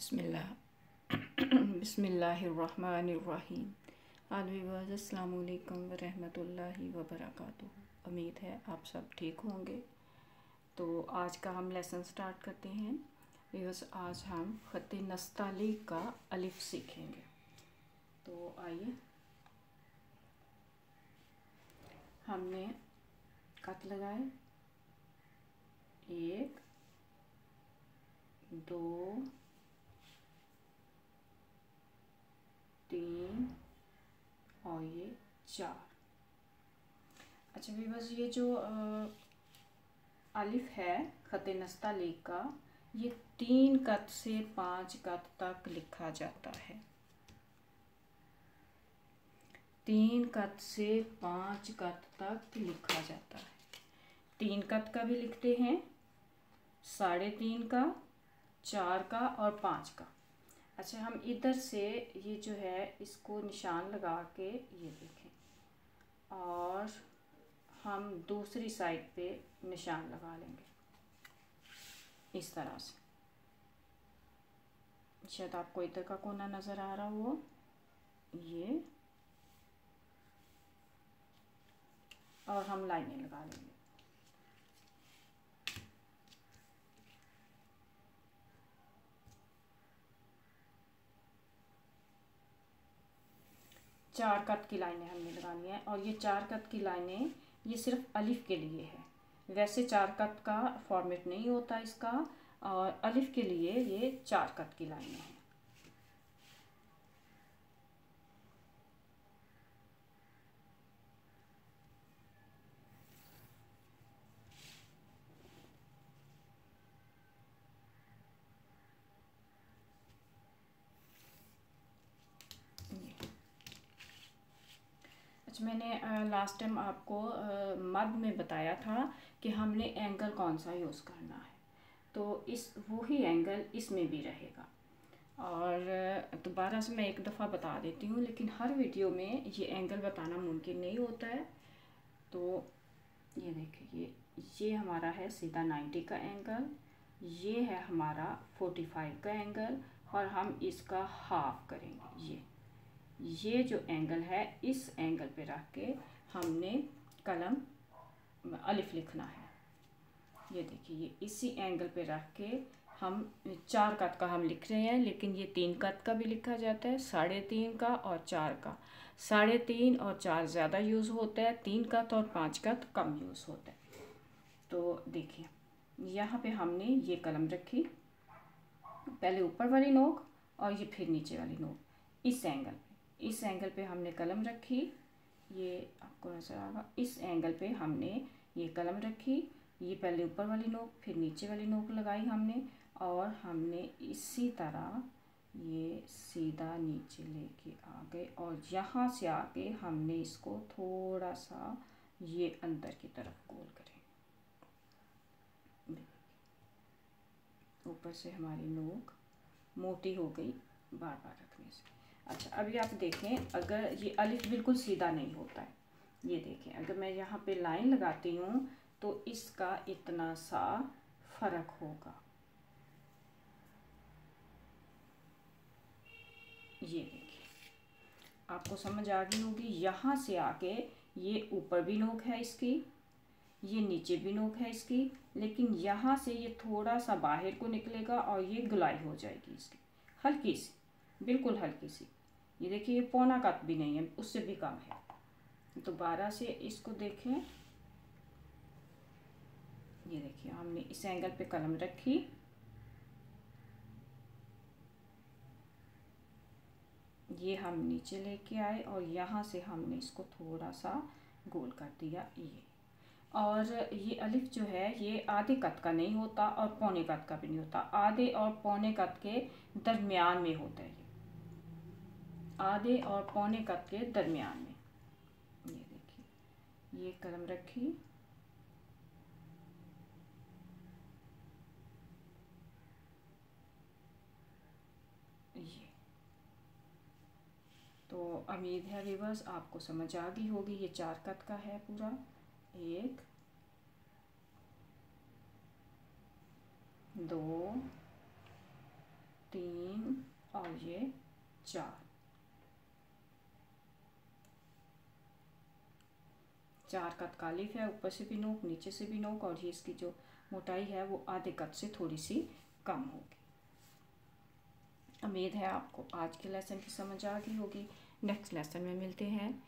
बिस्मिल्लाह बिस्मिल्लाहिर्रहमानिर्रहीम। अस्सलाम वालेकुम व रहमतुल्लाहि व बरकातुहू। उम्मीद है आप सब ठीक होंगे। तो आज का हम लेसन स्टार्ट करते हैं। बस आज हम ख़त नस्तालीक का अलिफ सीखेंगे। तो आइए, हमने ख़त लगाए 1 2 3 और ये 4। अच्छा भी बस ये जो अलिफ है ख़त नस्तालीक का, ये 3 कत से 5 कत तक लिखा जाता है। 3 कत से 5 कत तक लिखा जाता है। 3 कत का भी लिखते हैं, 3.5 का, 4 का और 5 का। अच्छा, हम इधर से ये जो है इसको निशान लगा के ये देखें, और हम दूसरी साइड पे निशान लगा लेंगे इस तरह से। शायद आपको इधर का कोना नज़र आ रहा हो, ये, और हम लाइनें लगा लेंगे। चार कत की लाइनें हमने लगानी है, और ये 4 कत की लाइनें ये सिर्फ अलिफ के लिए है। वैसे 4 कत का फॉर्मेट नहीं होता इसका, और अलिफ के लिए ये 4 कत की लाइनें हैं। अच्छा, मैंने लास्ट टाइम आपको मद में बताया था कि हमने एंगल कौन सा यूज़ करना है, तो इस वही एंगल इसमें भी रहेगा। और दोबारा से मैं एक दफ़ा बता देती हूँ, लेकिन हर वीडियो में ये एंगल बताना मुमकिन नहीं होता है। तो ये देखिए, ये हमारा है सीधा 90 का एंगल, ये है हमारा 45 का एंगल, और हम इसका हाफ करेंगे। ये जो एंगल है, इस एंगल पे रख के हमने कलम अलिफ लिखना है। ये देखिए, ये इसी एंगल पे रख के हम 4 कत का हम लिख रहे हैं, लेकिन ये 3 कत का भी लिखा जाता है, 3.5 का और 4 का। 3.5 और 4 ज़्यादा यूज़ होता है, 3 कत और 5 कत कम यूज़ होता है। तो देखिए, यहाँ पे हमने ये कलम रखी, पहले ऊपर वाली नोक और ये फिर नीचे वाली नोक। इस एंगल पे हमने कलम रखी, ये आपको नजर आएगा। इस एंगल पे हमने ये कलम रखी, ये पहले ऊपर वाली नोक फिर नीचे वाली नोक लगाई हमने, और हमने इसी तरह ये सीधा नीचे लेके आ गए, और यहाँ से आके हमने इसको थोड़ा सा ये अंदर की तरफ गोल करें। ऊपर से हमारी नोक मोटी हो गई बार बार रखने से। अच्छा, अभी आप देखें, अगर ये अलिफ बिल्कुल सीधा नहीं होता है, ये देखें, अगर मैं यहाँ पे लाइन लगाती हूँ तो इसका इतना सा फर्क होगा। ये देखिए, आपको समझ आ गई होगी। यहाँ से आके ये ऊपर भी नोक है इसकी, ये नीचे भी नोक है इसकी, लेकिन यहाँ से ये थोड़ा सा बाहर को निकलेगा और ये गुलाई हो जाएगी इसकी, हल्की सी, बिल्कुल हल्की सी। ये देखिए, ये पौना कत भी नहीं है, उससे भी कम है। दोबारा से इसको देखें, ये देखिए, हमने इस एंगल पे कलम रखी, ये हम नीचे लेके आए, और यहाँ से हमने इसको थोड़ा सा गोल कर दिया ये। और ये अलिफ जो है ये आधे कत का नहीं होता और पौने कत का भी नहीं होता, आधे और पौने कत के दरमियान में होता है। ये आधे और पौने कत के दरमियान में। ये देखिए, ये कलम रखी, ये। तो उम्मीद है व्यूअर्स आपको समझ आ गई होगी। ये 4 कत का है पूरा, 1 2 3 और ये 4 का तकालीफ है, ऊपर से भी नोक नीचे से भी नोक, और ये इसकी जो मोटाई है वो आधे कट से थोड़ी सी कम होगी। उम्मीद है आपको आज के लेसन की समझ आ गई होगी। नेक्स्ट लेसन में मिलते हैं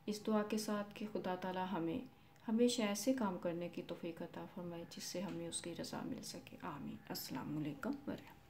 इस दुआ के साथ कि खुदा ताला हमें हमेशा ऐसे काम करने की तौफीक अता फरमाए जिससे हमें उसकी रज़ा मिल सके। आमीन। अस्सलाम वालेकुम वरहमतुल्लाह।